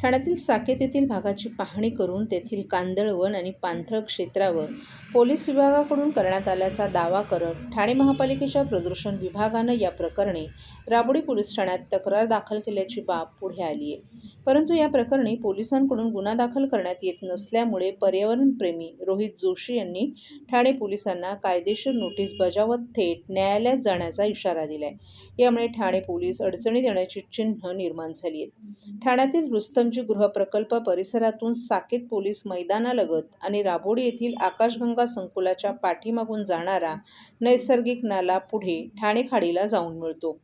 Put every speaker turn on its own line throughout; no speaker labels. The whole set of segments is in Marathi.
ठाण्यातील साकेत येथील भागाची पाहणी करून तेथील कांदळवन आणि पाणथळ क्षेत्रावर पोलीस विभागाकडून करण्यात आल्याचा दावा करत ठाणे महापालिकेच्या प्रदूषण विभागानं या प्रकरणी राबोडी पोलीस ठाण्यात तक्रार दाखल केल्याची बाब पुढे आली आहे. परंतु या प्रकरणी पोलिसांकडून गुन्हा दाखल करण्यात येत नसल्यामुळे पर्यावरणप्रेमी रोहित जोशी यांनी ठाणे पोलिसांना कायदेशीर नोटीस बजावत थेट न्यायालयात जाण्याचा इशारा दिलाय. यामुळे ठाणे पोलीस अडचणीत येण्याची चिन्ह निर्माण झाली आहेत. ठाण्यातील रुस्तमजी गृहप्रकल्प परिसरातून साकेत पोलीस मैदानालगत आणि राबोडी येथील आकाशगंगा संकुलाच्या पाठीमागून जाणारा नैसर्गिक नाला पुढे ठाणे खाडीला जाऊन मिळतो.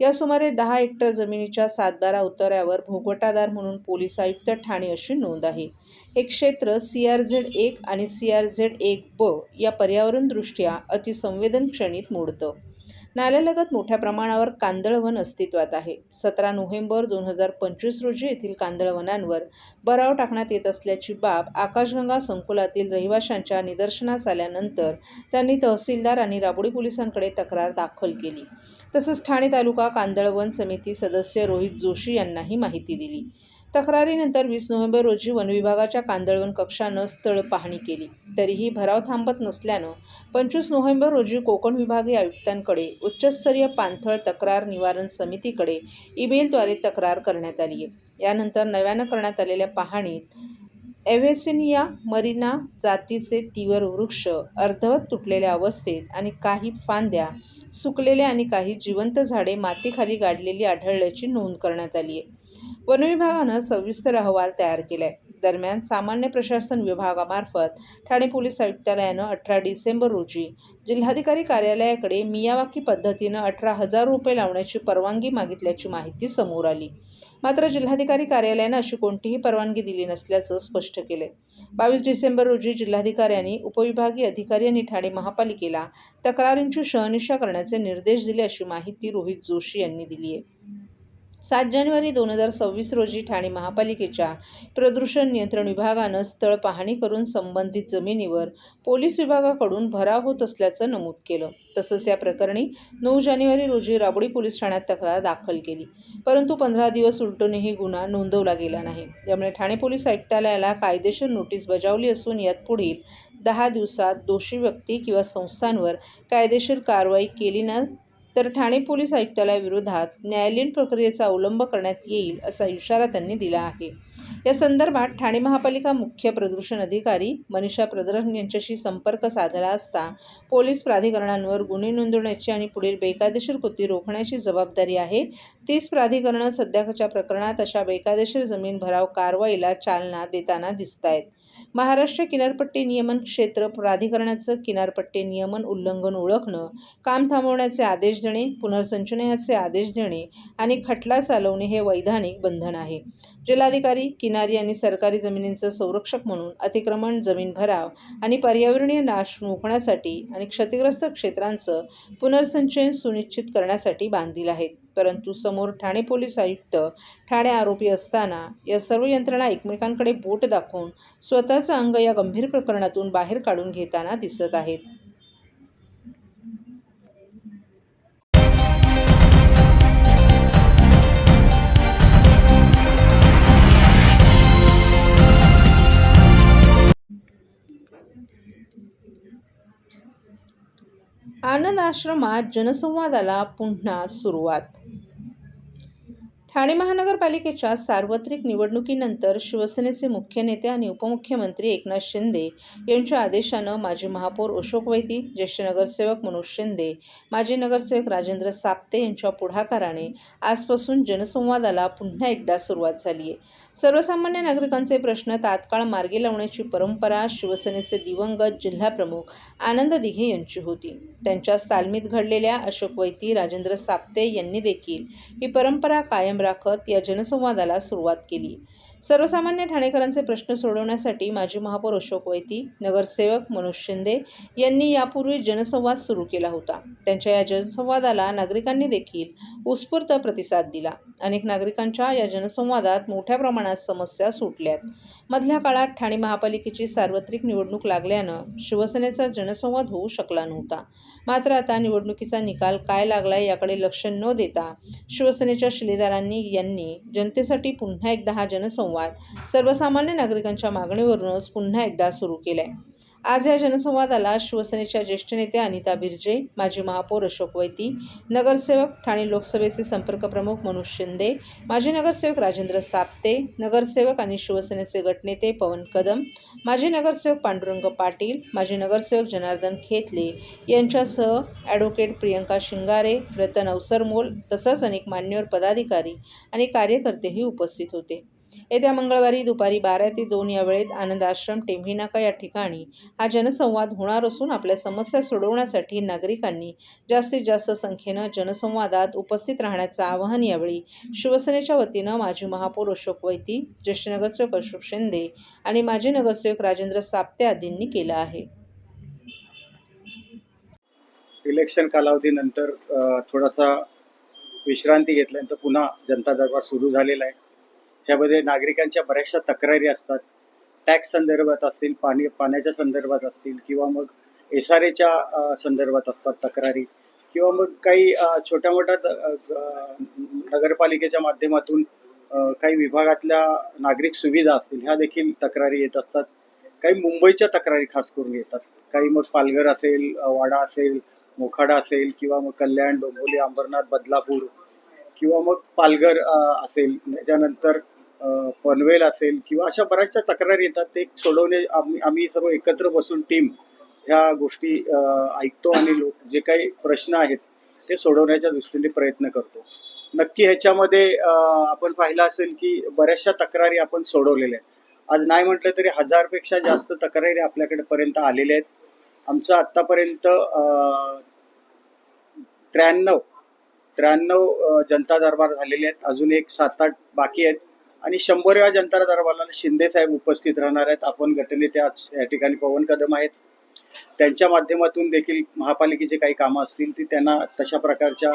या सुमारे 10 हेक्टर जमिनीच्या 7-12 उतार्यावर भोगवटादार म्हणून पोलीस आयुक्त ठाणे अशी नोंद आहे. हे क्षेत्र CRZ-1 आणि CRZ-1B या पर्यावरणदृष्ट्या अतिसंवेदन श्रेणीत मोडतं. नाल्यालगत मोठ्या प्रमाणावर कांदळवन अस्तित्वात आहे. 17 नोव्हेंबर 2025 रोजी येथील कांदळवनांवर भराव टाकण्यात येत असल्याची बाब आकाशगंगा संकुलातील रहिवाशांच्या निदर्शनास आल्यानंतर त्यांनी तहसीलदार आणि राबोडी पोलिसांकडे तक्रार दाखल केली. तसंच ठाणे तालुका कांदळवन समिती सदस्य रोहित जोशी यांनाही माहिती दिली. तक्रारीनंतर 20 नोव्हेंबर रोजी वनविभागाच्या कांदळवन कक्षानं स्थळ पाहणी केली. तरीही भराव थांबत नसल्यानं 25 नोव्हेंबर रोजी कोकण विभागीय आयुक्तांकडे उच्चस्तरीय पाणथळ तक्रार निवारण समितीकडे ईमेलद्वारे तक्रार करण्यात आली आहे. यानंतर नव्यानं करण्यात आलेल्या पाहणीत एव्हेसिनिया मरिना जातीचे तीव्र वृक्ष अर्धवट तुटलेल्या अवस्थेत आणि काही फांद्या सुकलेल्या आणि काही जिवंत झाडे मातीखाली गाडलेली आढळल्याची नोंद करण्यात आली आहे. वनविभागानं सविस्तर अहवाल तयार केलाय. दरम्यान सामान्य प्रशासन विभागामार्फत ठाणे पोलीस आयुक्तालयानं 18 डिसेंबर रोजी जिल्हाधिकारी कार्यालयाकडे मियावाकी पद्धतीनं 18,000 रुपये लावण्याची परवानगी मागितल्याची माहिती समोर आली. मात्र जिल्हाधिकारी कार्यालयानं अशी कोणतीही परवानगी दिली नसल्याचं स्पष्ट केलंय. 22 डिसेंबर रोजी जिल्हाधिकाऱ्यांनी उपविभागीय अधिकारी आणि ठाणे महापालिकेला तक्रारींची शहानिशा करण्याचे निर्देश दिले अशी माहिती रोहित जोशी यांनी दिली आहे. 7 जानेवारी 2026 रोजी ठाणे महापालिकेच्या प्रदूषण नियंत्रण विभागानं स्थळ पाहणी करून संबंधित जमिनीवर पोलीस विभागाकडून भराव होत असल्याचं नमूद केलं. तसंच या प्रकरणी 9 जानेवारी रोजी राबोडी पोलीस ठाण्यात तक्रार दाखल केली. परंतु 15 दिवस उलटूनही गुन्हा नोंदवला गेला नाही. त्यामुळे ठाणे पोलीस आयुक्तालयाला कायदेशीर नोटीस बजावली असून यात पुढील 10 दिवसात दोषी व्यक्ती किंवा संस्थांवर कायदेशीर कारवाई केली न तर ठाणे पोलीस आयुक्तालयाविरोधात न्यायालयीन प्रक्रियेचा अवलंब करण्यात येईल असा इशारा त्यांनी दिला आहे. या संदर्भात ठाणे महापालिका मुख्य प्रदूषण अधिकारी मनीषा प्रदर्शन यांच्याशी संपर्क साधला असता पोलीस प्राधिकरणांवर गुन्हे नोंदवण्याची आणि पुढील बेकायदेशीर कृती रोखण्याची जबाबदारी आहे. तीच प्राधिकरणं सध्याच्या प्रकरणात अशा बेकायदेशीर जमीन भराव कारवाईला चालना देताना दिसतायत. महाराष्ट्र किनारपट्टी नियमन क्षेत्र प्राधिकरणाचं किनारपट्टी नियमन उल्लंघन ओळखणं, काम थांबवण्याचे आदेश देणे, पुनर्संचयनाचे आदेश देणे आणि खटला चालवणे हे वैधानिक बंधन आहे. जिल्हाधिकारी किनारी आणि सरकारी जमिनींचं संरक्षक म्हणून अतिक्रमण, जमीन भराव आणि पर्यावरणीय नाश रोखण्यासाठी आणि क्षतिग्रस्त क्षेत्रांचं पुनर्संचयन सुनिश्चित करण्यासाठी बांधील आहेत. परंतु समोर ठाणे पोलीस आयुक्त ठाणे आरोपी असताना या सर्व यंत्रणा एकमेकांकडे बोट दाखवून स्वतःचं अंग या गंभीर प्रकरणातून बाहेर काढून घेताना दिसत आहेत. आनंद आश्रमात जनसंवादाला पुन्हा सुरुवात. ठाणे महानगरपालिकेच्या सार्वत्रिक निवडणुकीनंतर शिवसेनेचे मुख्य नेते आणि उपमुख्यमंत्री एकनाथ शिंदे यांच्या आदेशानं माजी महापौर अशोक वैती, ज्येष्ठ नगरसेवक मनोज शिंदे, माजी नगरसेवक राजेंद्र साप्ते यांच्या पुढाकाराने आजपासून जनसंवादाला पुन्हा एकदा सुरुवात झाली आहे. सर्वसामान्य नागरिकांचे प्रश्न तात्काळ मार्गी लावण्याची परंपरा शिवसेनेचे दिवंगत जिल्हाप्रमुख आनंद दिघे यांची होती. त्यांच्याच तालमीत घडलेल्या अशोक वैती, राजेंद्र साप्ते यांनी देखील ही परंपरा कायम राखत या जनसंवादाला सुरुवात केली. सर्वसामान्य ठाणेकरांचे प्रश्न सोडवण्यासाठी माजी महापौर अशोक वैती, नगरसेवक मनोज शिंदे यांनी यापूर्वी जनसंवाद सुरू केला होता. त्यांच्या या जनसंवादाला नागरिकांनी देखील उत्स्फूर्त प्रतिसाद दिला. अनेक नागरिकांच्या या जनसंवादात मोठ्या प्रमाणात समस्या सुटल्यात. मधल्या काळात ठाणे महापालिकेची सार्वत्रिक निवडणूक लागल्यानं शिवसेनेचा जनसंवाद होऊ शकला नव्हता. मात्र आता निवडणुकीचा निकाल काय लागलाय याकडे लक्ष न देता शिवसेनेच्या शिलेदारांनी यांनी जनतेसाठी पुन्हा एकदा हा जनसंवाद जनसंवाद सर्वसामान्य नागरिकांच्या मागणीवरूनच पुन्हा एकदा सुरू केलाय. आज या जनसंवादाला शिवसेनेच्या ज्येष्ठ नेत्या अनिता बिर्जे, माजी महापौर अशोक वैती, नगरसेवक ठाणे लोकसभेचे संपर्क प्रमुख मनोज शिंदे, माजी नगरसेवक राजेंद्र साप्ते, नगरसेवक आणि शिवसेनेचे गटनेते पवन कदम, माजी नगरसेवक पांडुरंग पाटील, माजी नगरसेवक जनार्दन खेतले यांच्यासह ॲडव्होकेट प्रियंका शिंगारे, रतन अवसरमोल तसंच अनेक मान्यवर पदाधिकारी आणि कार्यकर्तेही उपस्थित होते. येत्या मंगळवारी दुपारी 12 ते 2 या वेळेत आनंद आश्रम टेंभी नाका या ठिकाणी हा जनसंवाद होणार असून आपल्या समस्या सोडवण्यासाठी नागरिकांनी जास्तीत जास्त संख्येनं जनसंवादात उपस्थित राहण्याचं आवाहन यावेळी शिवसेनेच्या वतीनं माजी महापौर अशोक वैती, ज्येष्ठ नगरसेवक अशोक शिंदे आणि माजी नगरसेवक राजेंद्र साप्ते आदींनी केलं आहे.
इलेक्शन कालावधीनंतर थोडासा विश्रांती घेतल्यानंतर पुन्हा जनता दरबार सुरू झालेला आहे. ह्यामध्ये नागरिकांच्या बऱ्याचशा तक्रारी असतात. टॅक्स संदर्भात असतील, पाण्याच्या संदर्भात असतील किंवा मग SRAच्या संदर्भात असतात तक्रारी किंवा मग काही छोट्या मोठ्या नगरपालिकेच्या माध्यमातून काही विभागातल्या नागरिक सुविधा असतील ह्या देखील तक्रारी येत असतात. काही मुंबईच्या तक्रारी खास करून येतात. काही मग पालघर असेल, वाडा असेल, मोखाडा असेल किंवा मग कल्याण, डोंबिवली, अंबरनाथ, बदलापूर किंवा मग पालघर असेल, त्याच्यानंतर पनवेल असेल किंवा अशा बऱ्याचशा तक्रारी येतात. ते सोडवणे आम्ही सर्व एकत्र बसून टीम ह्या गोष्टी ऐकतो आणि जे काही प्रश्न आहेत ते सोडवण्याच्या दृष्टीने प्रयत्न करतो. नक्की ह्याच्यामध्ये आपण पाहिलं असेल की बऱ्याचशा तक्रारी आपण सोडवलेल्या आहेत. आज नाही म्हटलं तरी 1000पेक्षा जास्त तक्रारी आपल्याकडे पर्यंत आलेल्या आहेत. आमचं आत्तापर्यंत 93 जनता दरबार झालेले आहेत. अजून एक 7-8 बाकी आहेत आणि 100व्या जनता दरबाराला शिंदे साहेब उपस्थित राहणार आहेत. आपण गटनेते आज या ठिकाणी पवन कदम आहेत. त्यांच्या माध्यमातून देखील महापालिकेचे काही कामं असतील ती त्यांना तशा प्रकारच्या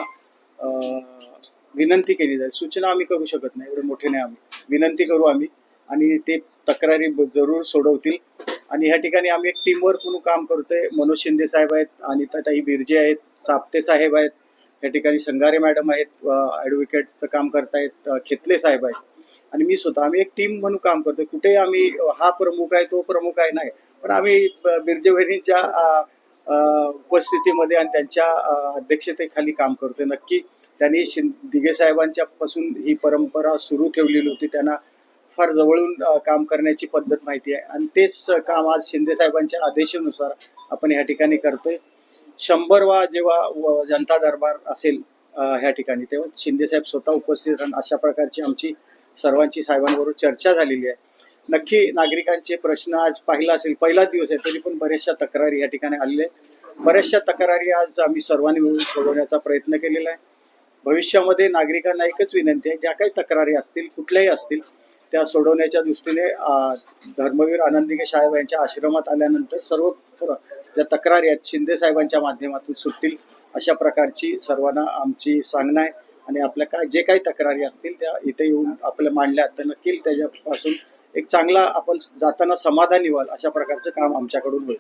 विनंती केली जाईल. सूचना आम्ही करू शकत नाही, एवढे मोठे नाही, आम्ही विनंती करू आम्ही आणि ते तक्रारी जरूर सोडवतील. आणि ह्या ठिकाणी आम्ही एक टीमवर्क म्हणून काम करतोय. मनोज शिंदे साहेब आहेत, अनिताताई बिर्जे आहेत, साप्ते साहेब आहेत, या ठिकाणी संगारे मॅडम आहेत, ॲडव्होकेटचं काम करतायत, खेतले साहेब आहेत आणि मी स्वतः. आम्ही एक टीम म्हणून काम करतोय. कुठे आम्ही हा प्रमुख आहे तो प्रमुख आहे नाही, पण आम्ही बिर्जे बहिणींच्या उपस्थितीमध्ये आणि त्यांच्या अध्यक्षतेखाली काम करतोय. नक्की त्यांनी दिघे साहेबांच्या पासून ही परंपरा सुरू ठेवलेली होती. त्यांना फार जवळून काम करण्याची पद्धत माहिती आहे आणि तेच काम आज शिंदे साहेबांच्या आदेशानुसार आपण या ठिकाणी करतोय. 100वा जेव्हा जनता दरबार असेल ह्या ठिकाणी तेव्हा शिंदे साहेब स्वतः उपस्थित राहणं अशा प्रकारची आमची सर्वांची साहेबांबरोबर चर्चा झालेली आहे. नक्की नागरिकांचे प्रश्न आज पाहिला असेल, पहिलाच दिवस आहे तरी पण बऱ्याचशा तक्रारी या ठिकाणी आलेल्या आहेत. बऱ्याचशा तक्रारी आज आम्ही सर्वांनी मिळून सोडवण्याचा प्रयत्न केलेला आहे. भविष्यामध्ये नागरिकांना एकच विनंती आहे, ज्या काही तक्रारी असतील कुठल्याही असतील त्या सोडवण्याच्या दृष्टीने धर्मवीर आनंद दिघे साहेब यांच्या आश्रमात आल्यानंतर सर्व ज्या तक्रारी आहेत शिंदे साहेबांच्या माध्यमातून सुटतील अशा प्रकारची सर्वांना आमची सांगणं आहे. आणि आपल्या जे काही तक्रारी असतील त्या इथे येऊन आपल्या मांडल्या तर नक्की त्याच्यापासून एक चांगला आपण जाताना समाधानी व्हाल अशा प्रकारचं काम आमच्याकडून होईल.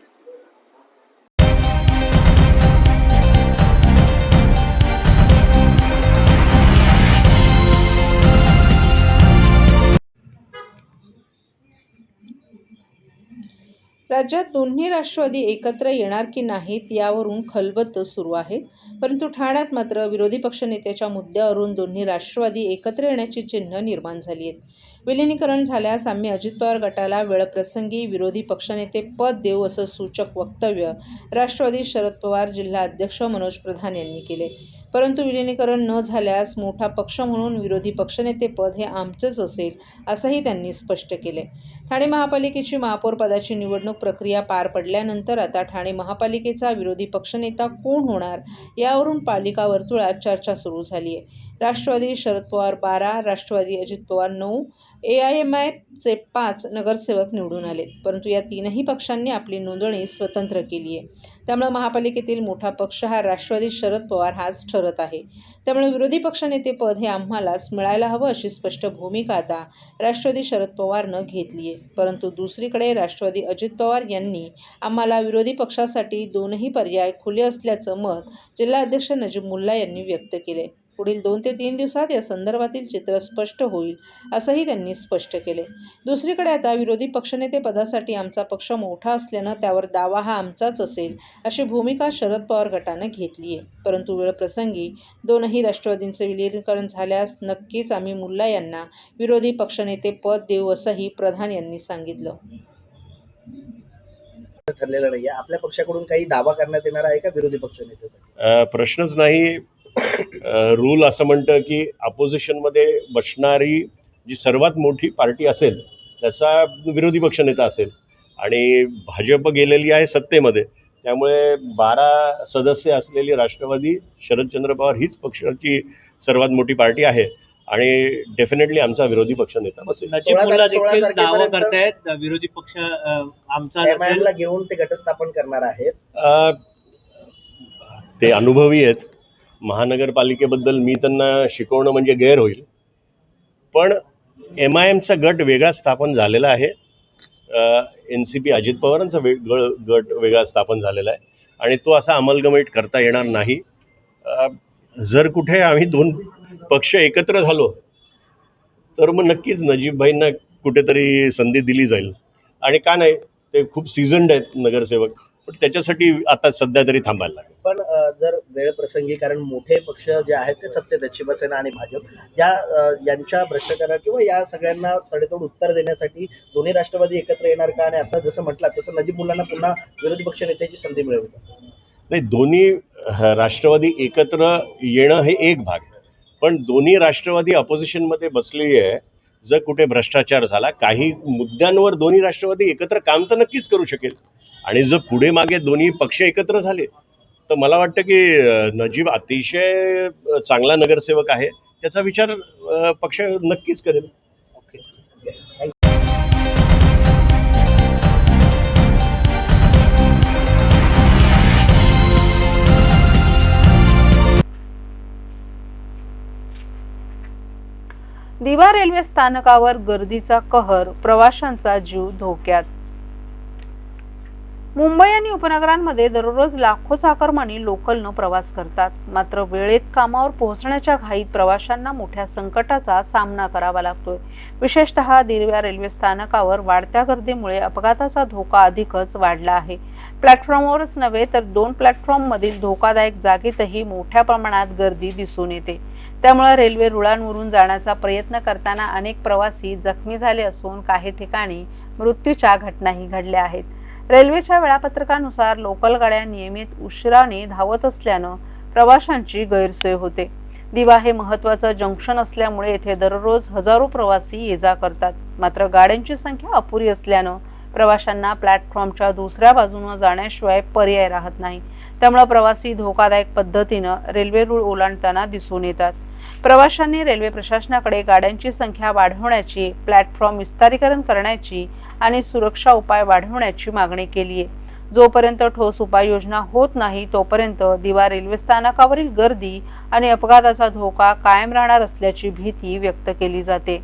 राज्यात दोन्ही राष्ट्रवादी एकत्र येणार की नाहीत यावरून खलबतं सुरू आहेत. परंतु ठाण्यात मात्र विरोधी पक्षनेत्याच्या मुद्द्यावरून दोन्ही राष्ट्रवादी एकत्र येण्याची चिन्ह निर्माण झाली आहेत. विलिनीकरण झाल्यास आम्ही अजित पवार गटाला वेळप्रसंगी विरोधी पक्षनेते पद देऊ असं सूचक वक्तव्य राष्ट्रवादी शरद पवार जिल्हा अध्यक्ष मनोज प्रधान यांनी केले. परंतु विलिनीकरण न झाल्यास मोठा पक्ष म्हणून विरोधी पक्षनेते पद हे आमचंच असेल असंही त्यांनी स्पष्ट केले. ठाणे महापालिकेची महापौर पदाची निवडणूक प्रक्रिया पार पडल्यानंतर आता ठाणे महापालिकेचा विरोधी पक्षनेता कोण होणार यावरून पालिका वर्तुळात चर्चा सुरू झाली आहे. राष्ट्रवादी शरद पवार 12, राष्ट्रवादी अजित पवार 9, AIMIचे 5 नगरसेवक निवडून आलेत. परंतु या तीनही पक्षांनी आपली नोंदणी स्वतंत्र केली आहे. त्यामुळे महापालिकेतील मोठा पक्ष हा राष्ट्रवादी शरद पवार हाच ठरत आहे. त्यामुळे विरोधी पक्षनेते पद हे आम्हालाच मिळायला हवं अशी स्पष्ट भूमिका आता राष्ट्रवादी शरद पवारनं घेतली आहे. परंतु दुसरीकडे राष्ट्रवादी अजित पवार यांनी आम्हाला विरोधी पक्षासाठी दोनही पर्याय खुले असल्याचं मत जिल्हाध्यक्ष नजीब मुल्ला यांनी व्यक्त केले. पुढील 2 ते 3 दिवसात या संदर्भातील चित्र स्पष्ट होईल, असंही त्यांनी स्पष्ट केले. दुसरीकडे आता विरोधी पक्षनेते पदासाठी आमचा पक्ष मोठा असल्यानं त्यावर दावा हा आमचाच असेल, अशी भूमिका शरद पवार गटानं घेतली आहे. परंतु वेळप्रसंगी दोनही राष्ट्रवादींचे विलीनीकरण झाल्यास नक्कीच आम्ही मुल्ला यांना विरोधी पक्षनेते पद देऊ, असंही प्रधान यांनी सांगितलं.
ठरलेलं नाहीये. आपल्या पक्षाकडून काही दावा करण्यात येणार आहे का विरोधी पक्षनेत्यासाठी?
प्रश्नच नाही. रूल असं म्हणतं की अपोजिशनमध्ये बसणारी जी सर्वात मोठी पार्टी असेल त्याचा विरोधी पक्षनेता असेल, आणि भाजप गेलेली आहे सत्तेमध्ये, त्यामुळे 12 सदस्य असलेली राष्ट्रवादी शरदचंद्र पवार हीच पक्षाची सर्वात मोठी पार्टी आहे आणि डेफिनेटली आमचा विरोधी पक्षनेता बसेल.
नजीब मुल्ला देखील दावा
16
करतायत विरोधी पक्ष आमचा
MIM
नसेल.
ला घेऊन ते गटस्थापन करणार आहेत.
ते अनुभवी आहेत. महानगरपालिकेबद्दल मी त्यांना शिकवणं म्हणजे गैर होईल, पण MIMचा गट वेगळा स्थापन झालेला आहे. NCP अजित पवारांचा गट वेगळा स्थापन झालेला आहे आणि तो असा अमलगमेट करता येणार नाही. जर कुठे आम्ही 2 पक्ष एकत्र झालो तर मग नक्कीच नजीबभाईंना कुठेतरी संधी दिली जाईल, आणि का नाही, ते खूप सीझन्ड आहेत नगरसेवक, पण त्याच्यासाठी आता सध्या तरी थांबायला लागेल.
पण जर वेळ प्रसंगी, कारण मोठे पक्ष जे आहेत ते सत्तेत आहेत, शिवसेना आणि भाजप, यांच्या भ्रष्टाचारा किंवा या सगळ्यांना सडेतोड उत्तर देण्यासाठी दोन्ही राष्ट्रवादी एकत्र येणार का? आणि आता जसं म्हटलं तसं नजीब मुल्लांना पुन्हा विरोधी पक्ष नेत्याची संधी मिळेल का?
नाही, दोन्ही राष्ट्रवादी एकत्र येणं हे एक भाग, पण दोन्ही राष्ट्रवादी अपोजिशनमध्ये बसली आहे. जर कुठे भ्रष्टाचार झाला, काही मुद्द्यांवर दोन्ही राष्ट्रवादी एकत्र काम तर नक्कीच करू शकेल, आणि जर पुढे मागे दोन्ही पक्ष एकत्र झाले तर मला वाटतं की नजीब अतिशय चांगला नगरसेवक आहे, त्याचा विचार पक्ष नक्कीच करेल.
दिवा रेल्वे स्थानकावर गर्दीचा कहर, प्रवाशांचा जीव धोक्यात. मुंबई आणि उपनगरांमध्ये दररोज लाखो चाकरमानी लोकलनं प्रवास करतात. मात्र वेळेत कामावर पोहोचण्याच्या घाईत प्रवाशांना मोठ्या संकटाचा सामना करावा लागतोय. विशेषतः दिवा रेल्वे स्थानकावर वाढत्या गर्दीमुळे अपघाताचा धोका अधिकच वाढला आहे. प्लॅटफॉर्मवरच नव्हे तर 2 प्लॅटफॉर्ममधील धोकादायक जागेतही मोठ्या प्रमाणात गर्दी दिसून येते. त्यामुळे रेल्वे रुळांवरून जाण्याचा प्रयत्न करताना अनेक प्रवासी जखमी झाले असून काही ठिकाणी मृत्यूच्या घटनाही घडल्या आहेत. रेल्वेच्या वेळापत्रकानुसार लोकल गाड्या नियमित उशिराने धावत असल्यानं प्रवाशांची गैरसोय होते. दिवा हे महत्त्वाचं जंक्शन असल्यामुळे येथे दररोज हजारो प्रवासी ये-जा करतात. मात्र गाड्यांची संख्या अपुरी असल्यानं प्रवाशांना प्लॅटफॉर्मच्या दुसऱ्या बाजूने जाण्याशिवाय पर्याय राहत नाही. त्यामुळे प्रवासी धोकादायक पद्धतीनं रेल्वे रूळ ओलांडताना दिसून येतात. प्रवाशांनी रेल्वे प्रशासनाकडे गाड्यांची संख्या वाढवण्याची, प्लॅटफॉर्म विस्तारीकरण करण्याची आणि सुरक्षा उपाय वाढवण्याची मागणी केली आहे. जोपर्यंत ठोस उपाययोजना होत नाही तोपर्यंत दिवा रेल्वे स्थानकावरील गर्दी आणि अपघाताचा धोका कायम राहणार असल्याची भीती व्यक्त केली जाते.